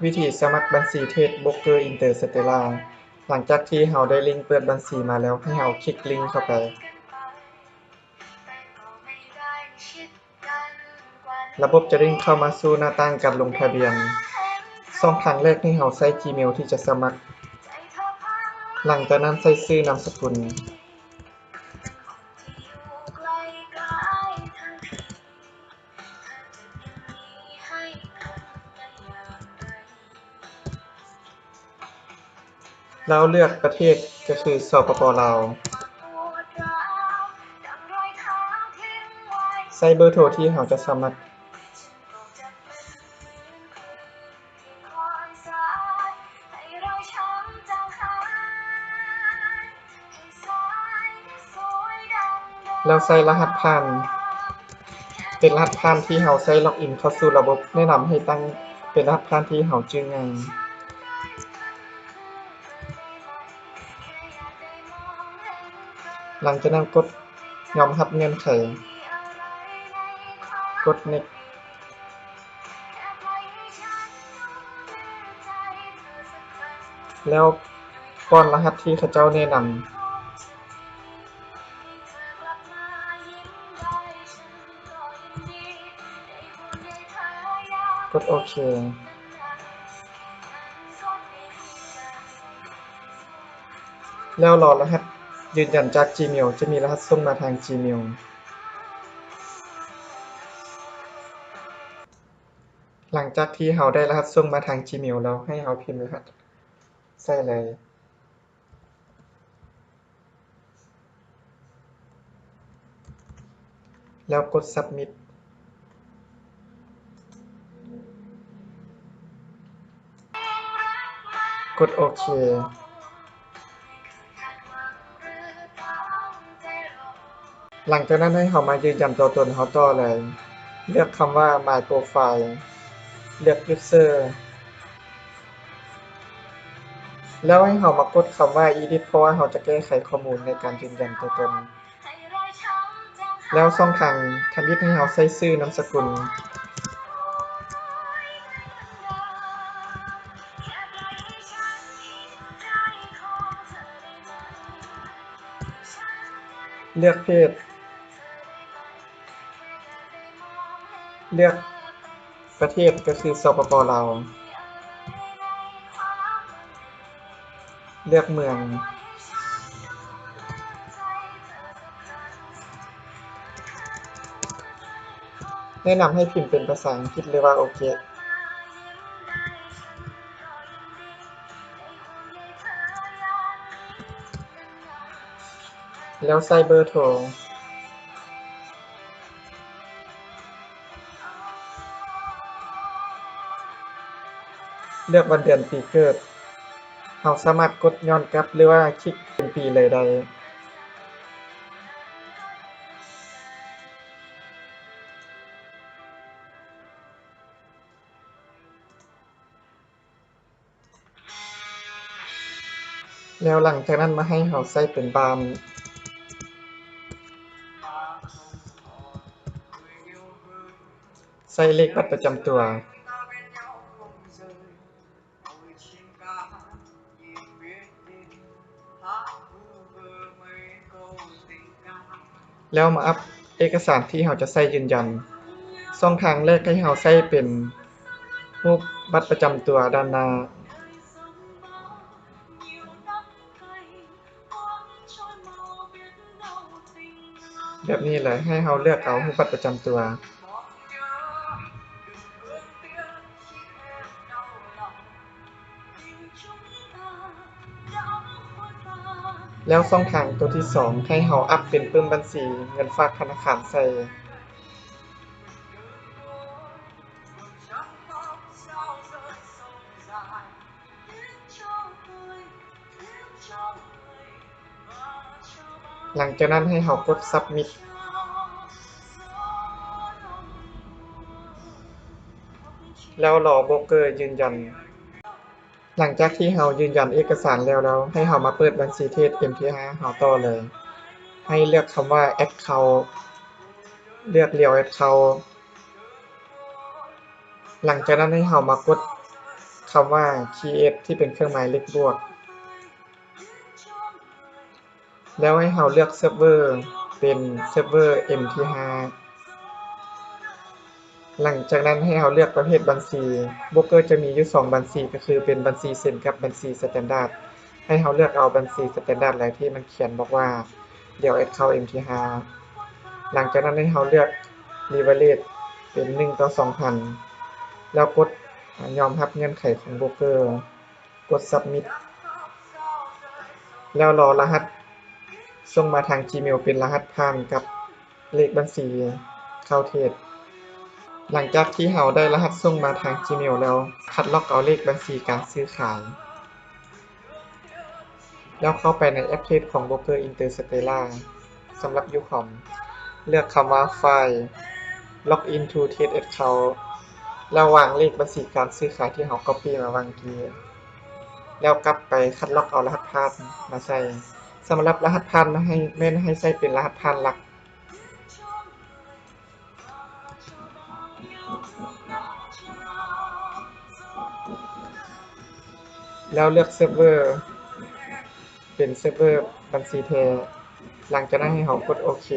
วิธีสมัครบัญชีเทรดโบรกเกอร์อินเตอร์สเตลล่าหลังจากที่เราได้ลิงก์เปิดบัญชีมาแล้วให้เราคลิกลิงก์เข้าไประบบจะลิงก์เข้ามาสู่หน้าต่างการลงทะเบียนช่องทางแรกให้เราใส่ Gmail ที่จะสมัครหลังจากนั้นใส่ชื่อนามสกุลแล้วเลือกประเทศก็คือสปป.ลาวใส่เบอร์โทรที่เราจะสมัครแล้วใส่รหัสผ่านเป็นรหัสผ่านที่เราใช้ล็อกอินเข้าสู่ระบบแนะนำให้ตั้งเป็นรหัสผ่านที่เราจื้อง่ายหลังจากนั้นกดยอมรับเงื่อนไขกด next แล้วป้อนรหัสที่เขาเจ้าแนะนำกดโอเคแล้วรอรหัสยืนยันจาก Gmail จะมีรหัสส่งมาทาง Gmail หลังจากที่เราได้รหัสส่งมาทาง Gmail แล้วให้เราพิมพ์รหัสใส่เลยแล้วกด submit กดโอเคหลังจากนั้นให้เรามายืนยันตัวตนเราต่อเลยเลือกคำว่า my profile เลือก user แล้วให้เรามากดคำว่า edit เพราะว่าเราจะแก้ไขข้อมูลในการยืนยันตัวตนแล้วช่องทางทำอิฐให้เราใส่ชื่อนามสกุลเลือกเพศเลือกประเทศก็คือสปป.ลาวเลือกเมืองแนะนำให้พิมพ์เป็นภาษาอังกฤษหรือว่าโอเคแล้วใส่เบอร์โทรเลือกวันเดือนปีเกิดเราสามารถกดย้อนกลับหรือว่าคลิกเป็นปีเลยได้แล้วหลังจากนั้นมาให้เราใส่เป็นบ้านใส่เลขบัตรประจำตัวแล้วมาอัปเอกสารที่เราจะใส่ยืนยันช่องทางแรกให้เราใส่เป็นรูปบัตรประจำตัวด้านหน้าแบบนี้เลยให้เราเลือกเอารูปบัตรประจำตัวแล้วช่องทางตัวที่2ให้เราอัปเป็นปึ้มบัญชีเงินฝากธนาคารใส่หลังจากนั้นให้เรากด submit แล้วรอโบรกเกอร์ยืนยันหลังจากที่เรายืนยันเอกสารแล้วให้เรามาเปิดบัญชีเทรด MT5 เราต่อเลยให้เลือกคำว่า account เลือก real account หลังจากนั้นให้เรามากด คำว่า create ที่เป็นเครื่องหมายเลขบวกแล้วให้เราเลือกเซิร์ฟเวอร์เป็นเซิร์ฟเวอร์ MT5 หลังจากนั้นให้เราเลือกประเภทบัญชีโบรกเกอร์จะมีอยู่2บัญชีก็คือเป็นบัญชีเซ็นกับบัญชีสแตนดาร์ดให้เราเลือกเอาบัญชีสแตนดาร์ดแล้วที่มันเขียนบอกว่าเดี๋ยวแอดเข้า MT5 หลังจากนั้นให้เราเลือก leverage เป็น1:2,000แล้วกดยอมรับเงื่อนไขของโบรกเกอร์กด submit แล้วรอรหัสส่งมาทาง Gmail เป็นรหัสผ่านกับเลขบัญชีเข้าเทสหลังจากที่เราได้รหัสส่งมาทาง Gmail แล้วคัดลอกเอาเลขบัญชีการซื้อขายแล้วเข้าไปในแอปเพจของโบรกเกอร์ Interstellar สำหรับ Ucom เลือกคำว่า File Login to Test Account แล้ววางเลขบัญชีการซื้อขายที่เรา copy มาวางกี้แล้วกลับไปคัดลอกเอารหัสผ่านมาใส่สำหรับรหัสผ่านแม่นให้ใส่เป็นรหัสผ่านหลักแล้วเลือกเซิร์ฟเวอร์เป็นเซิร์ฟเวอร์บัญชีแท้หลังจากนั้นให้เรากดโอเค